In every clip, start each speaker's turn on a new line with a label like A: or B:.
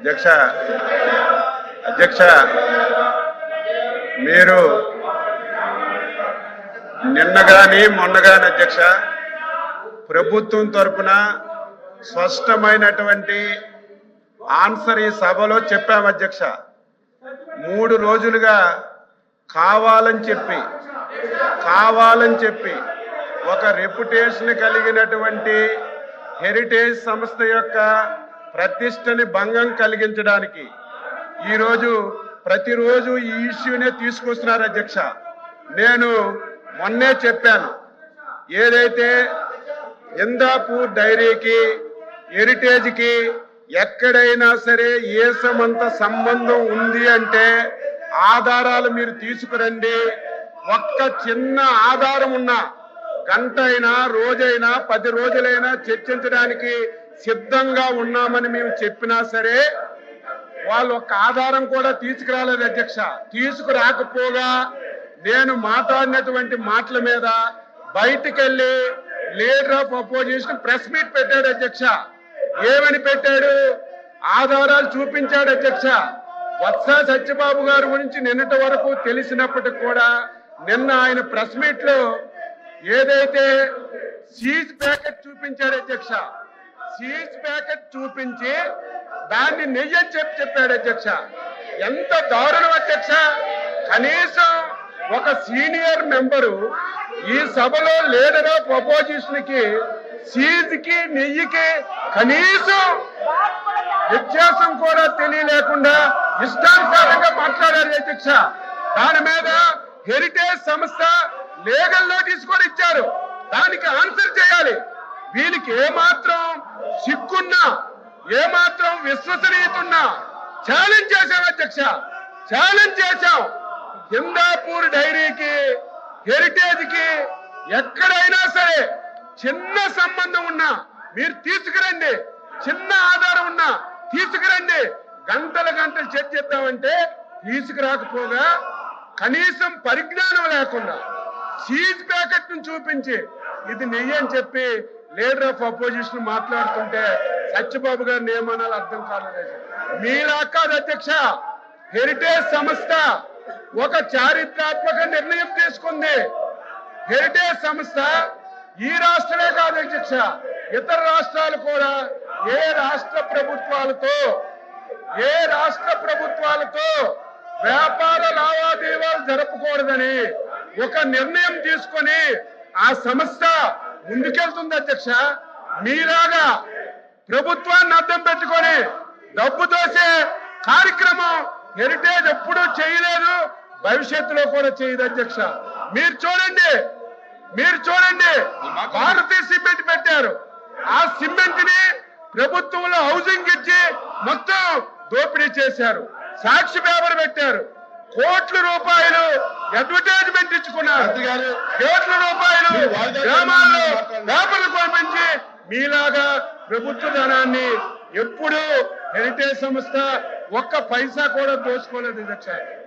A: అధ్యక్ష అధ్యక్ష మీరు నిన్న కానీ మొన్న కానీ అధ్యక్ష ప్రభుత్వం తరపున స్పష్టమైనటువంటి ఆన్సర్ ఈ సభలో చెప్పాము అధ్యక్ష. 3 రోజులుగా కావాలని చెప్పి ఒక రెప్యుటేషన్ కలిగినటువంటి హెరిటేజ్ సంస్థ యొక్క ప్రతిష్టని భంగం కలిగించడానికి ఈరోజు ప్రతిరోజు ఈ ఇష్యూనే తీసుకొస్తున్నారు అధ్యక్ష. నేను మొన్నే చెప్పాను, ఏదైతే ఇందాపూర్ డైరీకి హెరిటేజ్కి ఎక్కడైనా సరే ఏసమంత సంబంధం ఉంది అంటే ఆధారాలు మీరు తీసుకురండి. ఒక్క చిన్న ఆధారం ఉన్నా గంట అయినా రోజైనా 10 రోజులైనా చర్చించడానికి సిద్ధంగా ఉన్నామని మేము చెప్పినా సరే వాళ్ళు ఒక్క ఆధారం కూడా తీసుకురాలేదు అధ్యక్ష. తీసుకురాకపోగా నేను మాట్లాడినటువంటి మాటల మీద బయటికెళ్ళి leader of opposition press meet పెట్టాడు అధ్యక్ష. ఏమని పెట్టాడు? ఆధారాలు చూపించాడు అధ్యక్ష. వత్స సత్యబాబు గారి గురించి నిన్నటి వరకు తెలిసినప్పటికి కూడా నిన్న ఆయన ప్రెస్ మీట్ లో ఏదైతే సీజ్ ప్యాకెట్ చూపించాడు అధ్యక్ష, సీజ్ ప్యాకెట్ చూపించి దాన్ని నెయ్యి అని చెప్పాడు అధ్యక్ష. ఎంత దారుణం అధ్యక్ష! కనీసం ఒక సీనియర్ మెంబరు ఈ సభలో లీడర్ ఆఫ్ అపోజిషన్ కి సీజ్ కి నెయ్యికి కనీసం వ్యత్యాసం కూడా తెలియలేకుండా ఇష్టానుసారంగా మాట్లాడారు అధ్యక్ష. దాని మీద హెరిటేజ్ సంస్థ లీగల్ నోటీస్ కూడా ఇచ్చారు. దానికి ఆన్సర్ చేయాలి. వీళ్ళకి ఏమాత్రం సిగ్గున్నా ఏమాత్రం విశ్వసనీయత ఉన్నా ఛాలెంజ్ చేశాం అధ్యక్ష, ఛాలెంజ్ చేశాం. ఇందాపూర్ డైరీకి హెరిటేజ్ కి ఎక్కడైనా సరే చిన్న సంబంధం ఉన్నా మీరు తీసుకురండి, చిన్న ఆధారం ఉన్నా తీసుకురండి. గంటలు చర్చిద్దామంటే తీసుకురాకపోగా కనీసం పరిజ్ఞానం లేకుండా సీజ్ ప్యాకెట్ ను చూపించి ఇది నెయ్యి అని చెప్పి లీడర్ ఆఫ్ అపోజిషన్ మాట్లాడుతుంటే సత్యబాబు గారిని ఏమనాలో అర్థం కాలేదు. మీలా కాదు అధ్యక్ష, హెరిటేజ్ సంస్థ ఒక చారిత్రాత్మక నిర్ణయం తీసుకుంది. హెరిటేజ్ సంస్థ ఈ రాష్ట్రమే కాదు అధ్యక్ష, ఇతర రాష్ట్రాలు కూడా ఏ రాష్ట్ర ప్రభుత్వాలతో వ్యాపార లావాదేవీలు జరపకూడదని ఒక నిర్ణయం తీసుకొని ఆ సంస్థ ముందుకెళ్తుంది అధ్యక్ష. మీలాగా ప్రభుత్వాన్ని అడ్డం పెట్టుకొని డబ్బు దోసే కార్యక్రమం హెరిటేజ్ ఎప్పుడూ చేయలేదు, భవిష్యత్తులో కూడా చేయదు అధ్యక్ష. మీరు చూడండి భారతీయ సిమెంట్ పెట్టారు. ఆ సిమెంట్ ని ప్రభుత్వంలో హౌసింగ్ ఇచ్చి మొత్తం దోపిడీ చేశారు. సాక్షి పేపర్ పెట్టారు. కోట్ల రూపాయలు అడ్వర్టైజ్మెంట్ ఇచ్చుకున్నారు. కోట్ల రూపాయలు గ్రామాల్లో పేపర్లు పంపించి మీలాగా ప్రభుత్వ ధనాన్ని ఎప్పుడు హెరిటేజ్ సంస్థ ఒక్క పైసా కూడా దోచుకోలేదు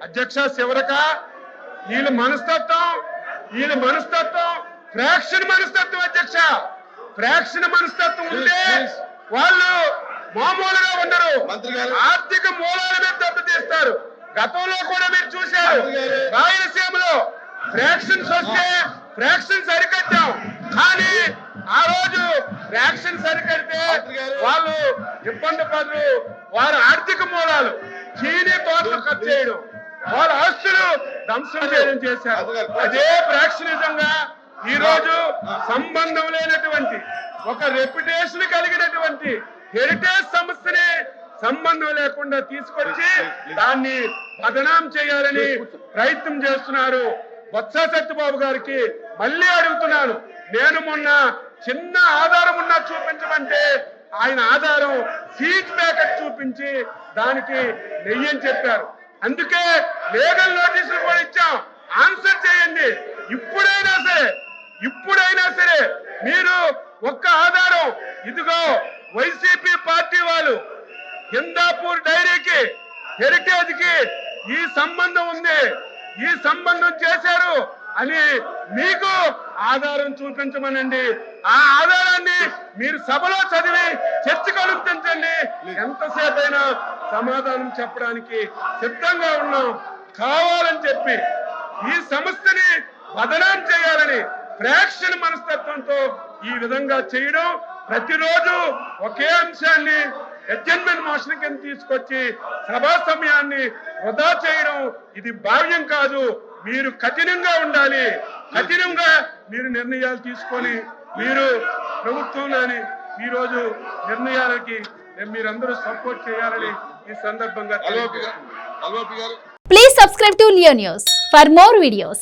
A: అధ్యక్ష. చివరక వీళ్ళ మనస్తత్వం ఫ్రాక్షన్ మనస్తత్వం అధ్యక్ష. ఫ్రాక్షన్ మనస్తత్వం ఉంటే వాళ్ళు మామూలుగా ఉండరు, ఆర్థిక మూలాల మీద దెబ్బతీస్తారు. గతంలో కూడా మీరు చూశారు, రాయలసీమలో ఫ్రాక్షన్స్ వస్తే ఫ్రాక్షన్స్ అరికట్టాం. కానీ ఆ రోజు ఫ్రాక్షన్ సరికడితే వాళ్ళు ఇబ్బంది పడరు. వారి ఆర్థిక మూలాలు చీనీ తోటలు ఖర్చు చేయడం, వాళ్ళ ఆస్తులు ధ్వంసం చేయడం చేశారు. అదే ఫ్రాక్షనిజంగా ఈ రోజు సంబంధం లేనటువంటి ఒక రెప్యుటేషన్ కలిగినటువంటి హెరిటేజ్ సంస్థని సంబంధం లేకుండా తీసుకొచ్చి దాన్ని బదనాం చేయాలని ప్రయత్నం చేస్తున్నారు. వత్స సత్యబాబు గారికి మళ్ళీ అడుగుతున్నాను, నేను మొన్న చిన్న ఆధారం ఉన్నా చూపించమంటే ఆయన ఆధారం సీజ్ ప్యాకెట్ చూపించి దానికి నెయ్యి అని చెప్పారు. అందుకే లీగల్ నోటీసులు కూడా ఇచ్చాం. ఆన్సర్ చేయండి. ఇప్పుడైనా సరే మీరు ఒక్క ఆధారం, ఇదిగో వైసీపీ పార్టీ వాళ్ళు ఇందాపూర్ డైరీకి హెరిటేజ్ కి ఈ సంబంధం ఉంది, ఈ సంబంధం చేశారు అని మీకు ఆధారం చూపించమనండి. ఆ ఆధారాన్ని మీరు సభలో చదివి చర్చకు అనుమతించండి. ఎంతసేపైనా సమాధానం చెప్పడానికి సిద్ధంగా ఉన్నాం. కావాలని చెప్పి ఈ సంస్థని బదనాం చేయాలని ఫ్రాక్షన్ మనస్తత్వంతో ఈ విధంగా చేయడం, ప్రతిరోజు ఒకే అంశాన్ని అడ్జర్న్మెంట్ మోషన్ కింద తీసుకొచ్చి సభా సమయాన్ని వృధా చేయడం ఇది భావ్యం కాదు. మీరు కఠినంగా ఉండాలి. కఠినంగా మీరు నిర్ణయాలు తీసుకొని మీరు ప్రభుత్వంలోని ఈరోజు నిర్ణయాలకి మీరందరూ సపోర్ట్ చేయాలని ఈ సందర్భంగా
B: Please subscribe to Leo News for more videos.